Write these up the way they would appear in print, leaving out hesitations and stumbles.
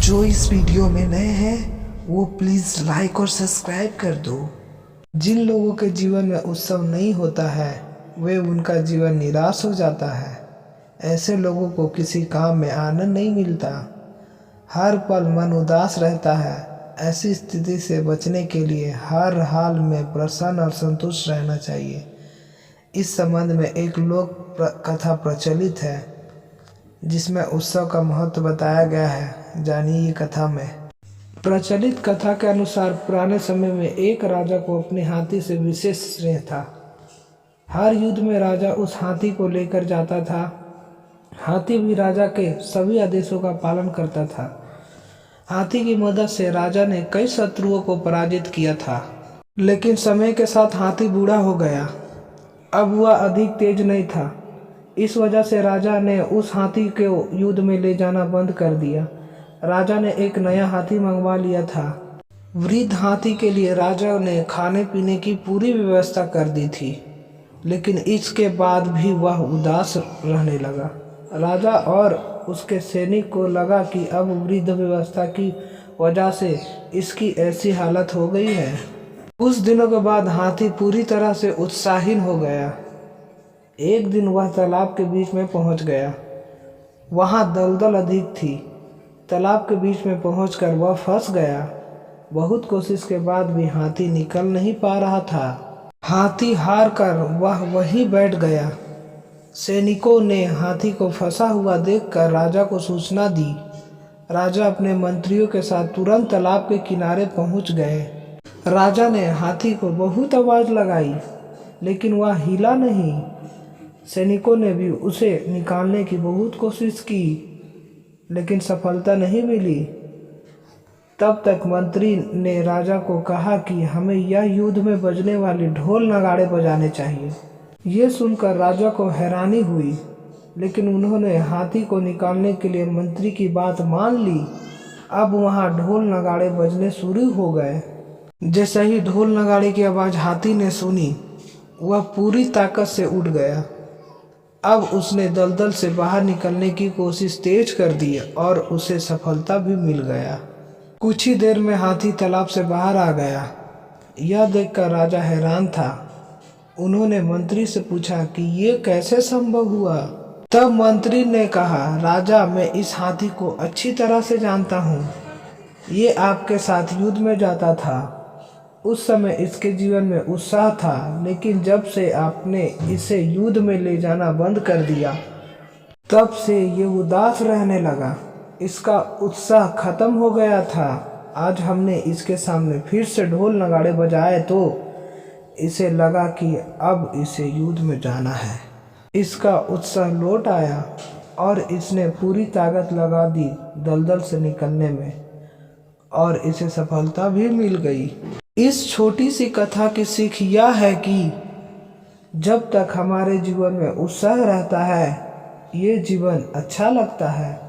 जो इस वीडियो में नए हैं वो प्लीज़ लाइक और सब्सक्राइब कर दो। जिन लोगों के जीवन में उत्सव नहीं होता है वे उनका जीवन निराश हो जाता है। ऐसे लोगों को किसी काम में आनंद नहीं मिलता, हर पल मन उदास रहता है। ऐसी स्थिति से बचने के लिए हर हाल में प्रसन्न और संतुष्ट रहना चाहिए। इस संबंध में एक लोक कथा प्रचलित है जिसमें उत्सव का महत्व बताया गया है। जानिए ये कथा में। प्रचलित कथा के अनुसार पुराने समय में एक राजा को अपने हाथी से विशेष स्नेह था। हर युद्ध में राजा उस हाथी को लेकर जाता था। हाथी भी राजा के सभी आदेशों का पालन करता था। हाथी की मदद से राजा ने कई शत्रुओं को पराजित किया था, लेकिन समय के साथ हाथी बूढ़ा हो गया। अब वह अधिक तेज नहीं था। इस वजह से राजा ने उस हाथी को युद्ध में ले जाना बंद कर दिया। राजा ने एक नया हाथी मंगवा लिया था। वृद्ध हाथी के लिए राजा ने खाने पीने की पूरी व्यवस्था कर दी थी, लेकिन इसके बाद भी वह उदास रहने लगा। राजा और उसके सैनिक को लगा कि अब वृद्ध व्यवस्था की वजह से इसकी ऐसी हालत हो गई है। कुछ दिनों के बाद हाथी पूरी तरह से उत्साहीन हो गया। एक दिन वह तालाब के बीच में पहुंच गया। वहां दलदल अधिक थी। तालाब के बीच में पहुंचकर वह फंस गया। बहुत कोशिश के बाद भी हाथी निकल नहीं पा रहा था। हाथी हार कर वह वहीं बैठ गया। सैनिकों ने हाथी को फंसा हुआ देखकर राजा को सूचना दी। राजा अपने मंत्रियों के साथ तुरंत तालाब के किनारे पहुंच गए। राजा ने हाथी को बहुत आवाज़ लगाई, लेकिन वह हिला नहीं। सैनिकों ने भी उसे निकालने की बहुत कोशिश की, लेकिन सफलता नहीं मिली। तब तक मंत्री ने राजा को कहा कि हमें यह युद्ध में बजने वाले ढोल नगाड़े बजाने चाहिए। ये सुनकर राजा को हैरानी हुई, लेकिन उन्होंने हाथी को निकालने के लिए मंत्री की बात मान ली। अब वहाँ ढोल नगाड़े बजने शुरू हो गए। जैसे ही ढोल नगाड़े की आवाज़ हाथी ने सुनी, वह पूरी ताकत से उठ गया। अब उसने दलदल से बाहर निकलने की कोशिश तेज कर दी और उसे सफलता भी मिल गया। कुछ ही देर में हाथी तालाब से बाहर आ गया। यह देखकर राजा हैरान था। उन्होंने मंत्री से पूछा कि ये कैसे संभव हुआ। तब मंत्री ने कहा, राजा, मैं इस हाथी को अच्छी तरह से जानता हूँ। ये आपके साथ युद्ध में जाता था। उस समय इसके जीवन में उत्साह था, लेकिन जब से आपने इसे युद्ध में ले जाना बंद कर दिया, तब से ये उदास रहने लगा। इसका उत्साह खत्म हो गया था। आज हमने इसके सामने फिर से ढोल नगाड़े बजाए तो इसे लगा कि अब इसे युद्ध में जाना है। इसका उत्साह लौट आया और इसने पूरी ताकत लगा दी दलदल से निकलने में, और इसे सफलता भी मिल गई। इस छोटी सी कथा की सीख यह है कि जब तक हमारे जीवन में उत्साह रहता है, ये जीवन अच्छा लगता है।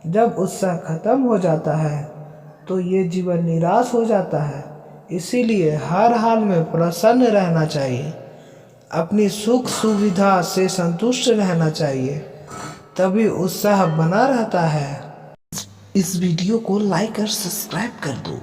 जब उत्साह खत्म हो जाता है तो ये जीवन निराश हो जाता है। इसीलिए हर हाल में प्रसन्न रहना चाहिए, अपनी सुख सुविधा से संतुष्ट रहना चाहिए, तभी उत्साह बना रहता है। इस वीडियो को लाइक और सब्सक्राइब कर दो।